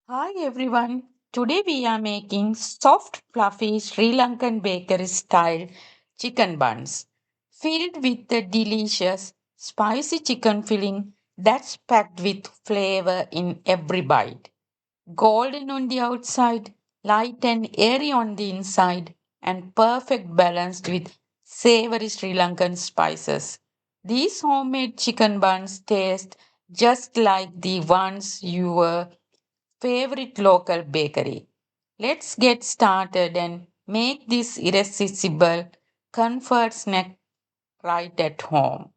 Hi everyone. Today we are making soft, fluffy Sri Lankan bakery style chicken buns filled with the delicious spicy chicken filling that's packed with flavor in every bite. Golden on the outside, light and airy on the inside, and perfect balanced with savory Sri Lankan spices. These homemade chicken buns taste just like the ones your favorite local bakery. Let's get started and make this irresistible comfort snack right at home.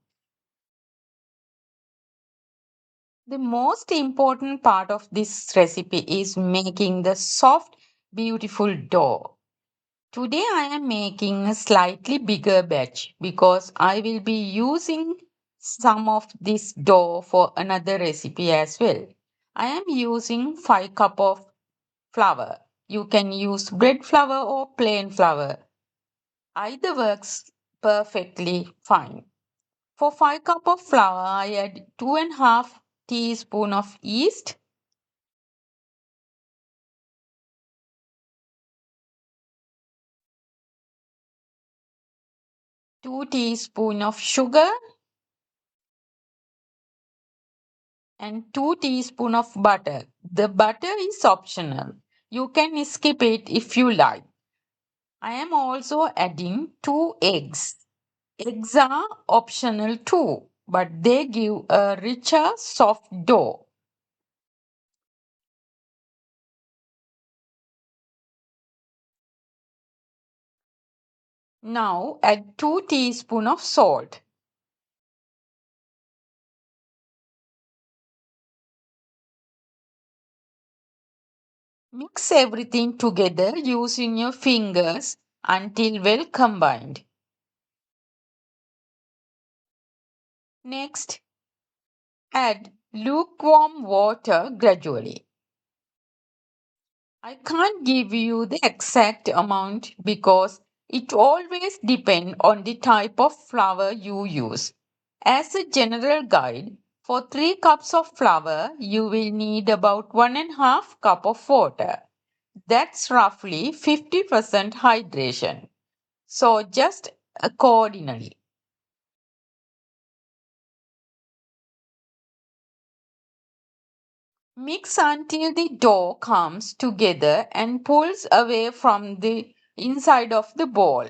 The most important part of this recipe is making the soft, beautiful dough. Today I am making a slightly bigger batch because I will be using some of this dough for another recipe as well. I am using 5 cup of flour. You can use bread flour or plain flour. Either works perfectly fine. For 5 cup of flour, I add 2.5 teaspoon of yeast, 2 teaspoon of sugar, and 2 teaspoon of butter. The butter is optional. You can skip it if you like. I am also adding 2 eggs. Eggs are optional too, but they give a richer, soft dough. Now add 2 teaspoon of salt. Mix everything together using your fingers until well combined. Next, add lukewarm water gradually. I can't give you the exact amount because it always depends on the type of flour you use. As a general guide, for 3 cups of flour, you will need about 1.5 cup of water. That's roughly 50% hydration. So just accordingly. Mix until the dough comes together and pulls away from the inside of the bowl.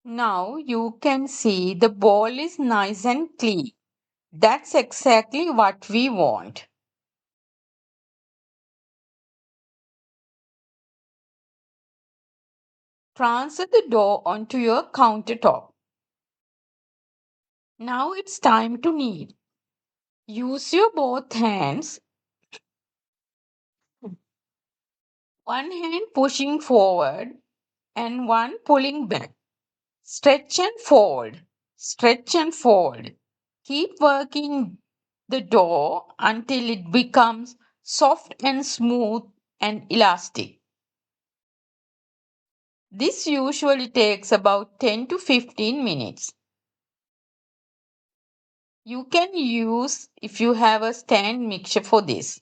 Now you can see the bowl is nice and clean. That's exactly what we want. Transfer the dough onto your countertop. Now it's time to knead. Use your both hands, one hand pushing forward and one pulling back. Stretch and fold. Stretch and fold. Keep working the dough until it becomes soft and smooth and elastic. This usually takes about 10 to 15 minutes. You can use if you have a stand mixture for this.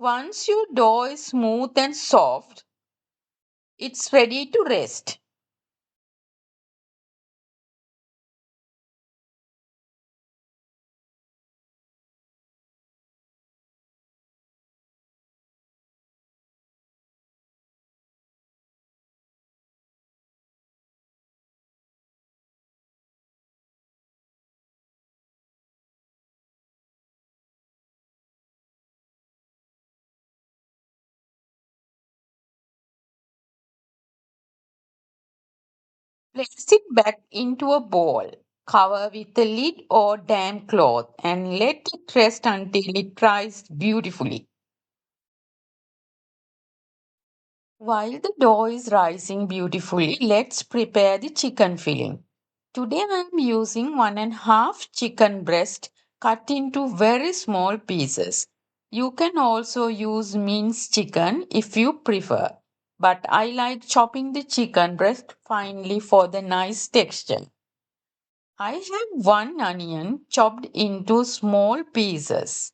Once your dough is smooth and soft, it's ready to rest. Place it back into a bowl. Cover with a lid or damp cloth and let it rest until it dries beautifully. While the dough is rising beautifully, let's prepare the chicken filling. Today I am using 1.5 chicken breast cut into very small pieces. You can also use minced chicken if you prefer, but I like chopping the chicken breast finely for the nice texture. I have one onion chopped into small pieces,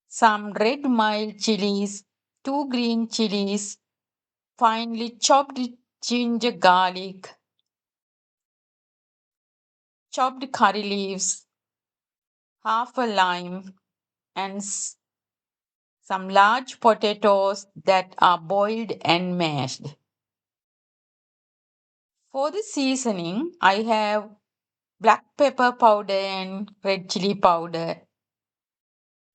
some red mild chilies, two green chilies, finely chopped ginger garlic, chopped curry leaves, half a lime, and some large potatoes that are boiled and mashed. For the seasoning, I have black pepper powder and red chili powder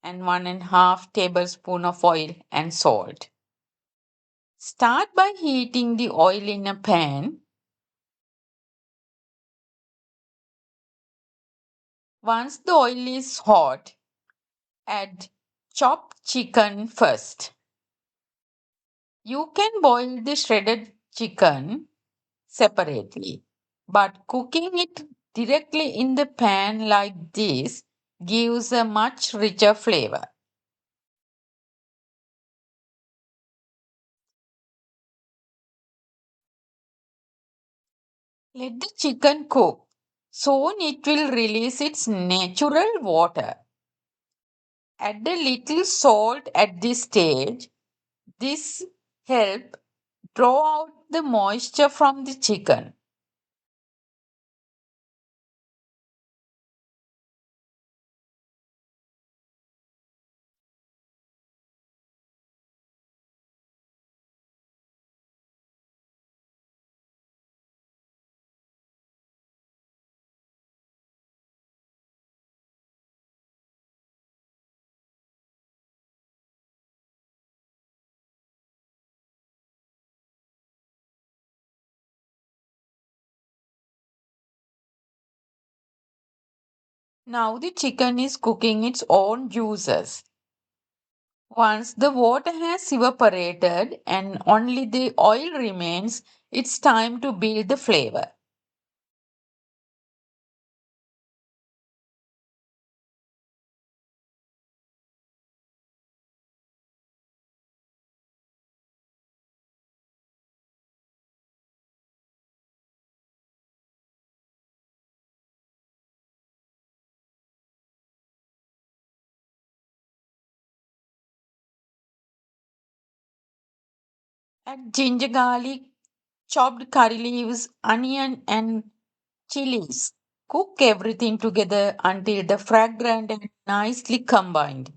and 1.5 tablespoon of oil and salt. Start by heating the oil in a pan. Once the oil is hot, add chopped chicken first. You can boil the shredded chicken separately, but cooking it directly in the pan like this gives a much richer flavor. Let the chicken cook. Soon it will release its natural water. Add a little salt at this stage. This help draw out the moisture from the chicken. Now the chicken is cooking its own juices. Once the water has evaporated and only the oil remains, it's time to build the flavor. Add ginger garlic, chopped curry leaves, onion, and chilies. Cook everything together until the fragrant and nicely combined.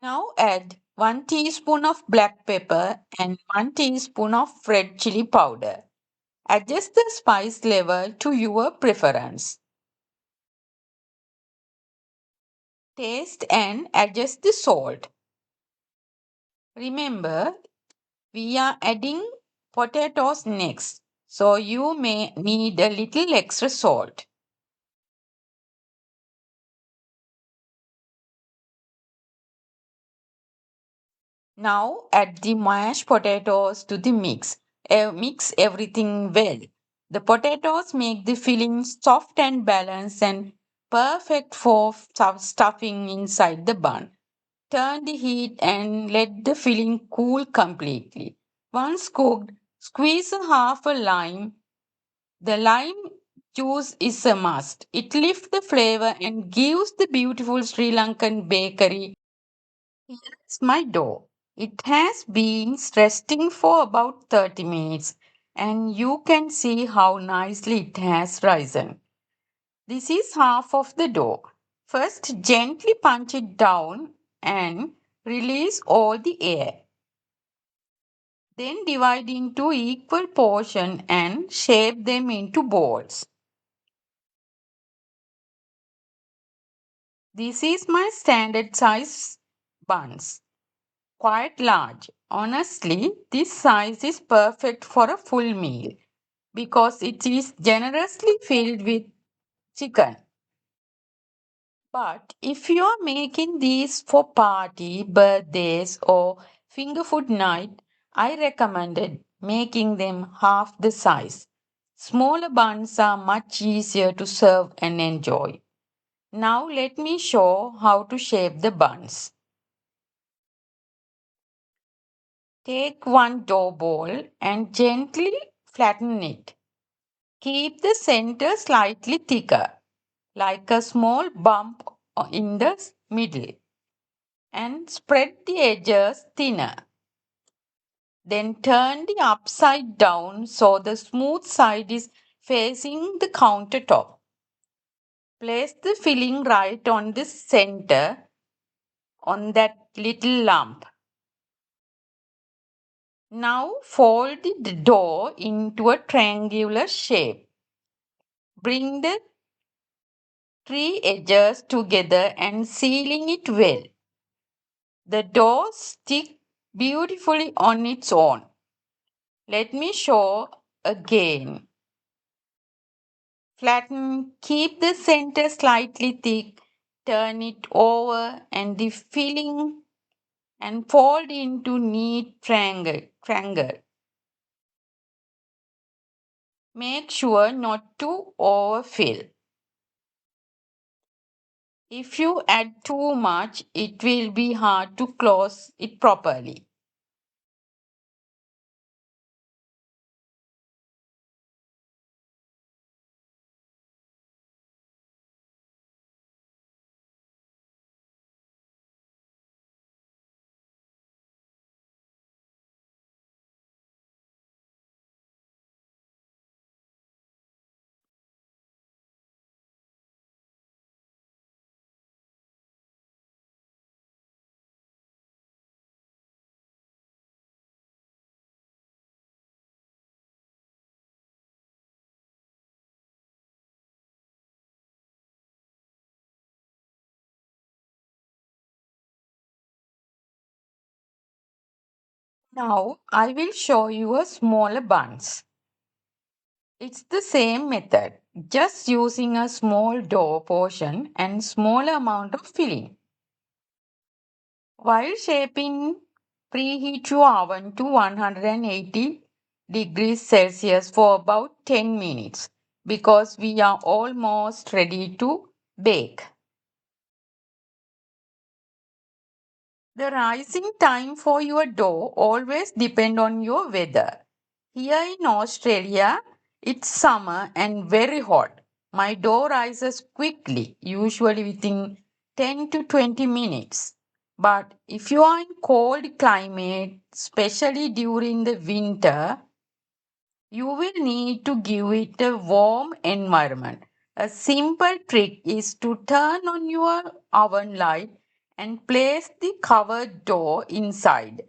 Now add 1 teaspoon of black pepper and 1 teaspoon of red chili powder. Adjust the spice level to your preference. Taste and adjust the salt. Remember, we are adding potatoes next, so you may need a little extra salt. Now add the mashed potatoes to the mix. Mix everything well. The potatoes make the filling soft and balanced and perfect for stuffing inside the bun. Turn the heat and let the filling cool completely. Once cooked, squeeze half a lime. The lime juice is a must. It lifts the flavor and gives the beautiful Sri Lankan bakery. Here's my dough. It has been resting for about 30 minutes and you can see how nicely it has risen. This is half of the dough. First, gently punch it down and release all the air. Then divide into equal portion and shape them into balls. This is my standard size buns. Quite large. Honestly, this size is perfect for a full meal because it is generously filled with chicken. But if you are making these for party, birthdays, or finger food night, I recommended making them half the size. Smaller buns are much easier to serve and enjoy. Now let me show how to shape the buns. Take one dough ball and gently flatten it. Keep the center slightly thicker, like a small bump in the middle, and spread the edges thinner. Then turn the upside down so the smooth side is facing the countertop. Place the filling right on the center on that little lump. Now fold the dough into a triangular shape. Bring the three edges together and sealing it well. The dough sticks beautifully on its own. Let me show again. Flatten, keep the center slightly thick, turn it over and the filling and fold into neat triangle. Make sure not to overfill. If you add too much, it will be hard to close it properly. Now I will show you a smaller buns. It's the same method, just using a small dough portion and small amount of filling. While shaping, preheat your oven to 180 degrees Celsius for about 10 minutes because we are almost ready to bake. The rising time for your dough always depend on your weather. Here in Australia, it's summer and very hot. My dough rises quickly, usually within 10 to 20 minutes. But if you are in cold climate, especially during the winter, you will need to give it a warm environment. A simple trick is to turn on your oven light and place the covered dough inside.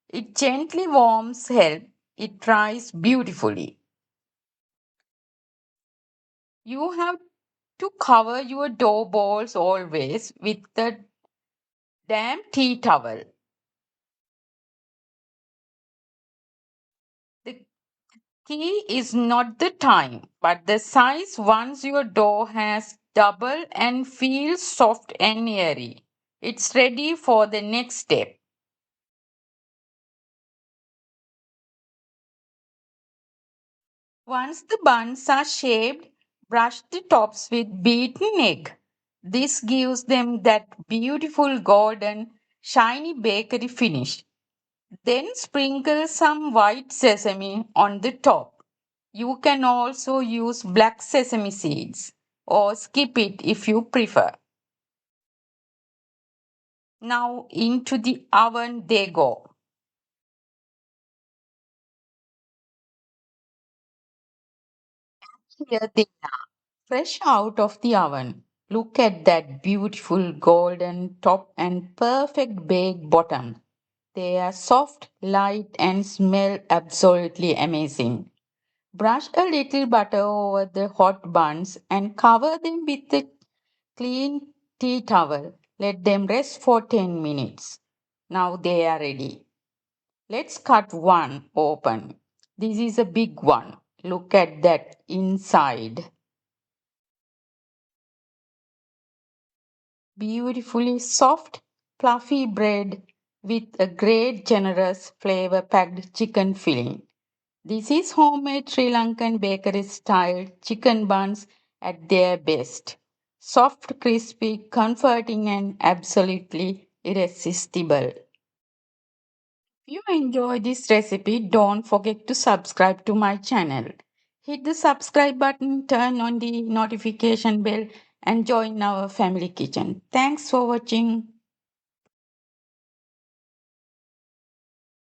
It gently warms help it rise beautifully. You have to cover your dough balls always with the damp tea towel. The key is not the time, but the size once your dough has doubled and feels soft and airy. It's ready for the next step. Once the buns are shaped, brush the tops with beaten egg. This gives them that beautiful golden, shiny bakery finish. Then sprinkle some white sesame on the top. You can also use black sesame seeds or skip it if you prefer. Now into the oven they go. Here they are, fresh out of the oven. Look at that beautiful golden top and perfect baked bottom. They are soft, light, and smell absolutely amazing. Brush a little butter over the hot buns and cover them with a clean tea towel. Let them rest for 10 minutes. Now they are ready. Let's cut one open. This is a big one. Look at that inside. Beautifully soft, fluffy bread with a great generous flavor packed chicken filling. This is homemade Sri Lankan bakery style chicken buns at their best. Soft, crispy, comforting, and absolutely irresistible. If you enjoy this recipe, don't forget to subscribe to my channel. Hit the subscribe button, turn on the notification bell, and join our family kitchen. Thanks for watching.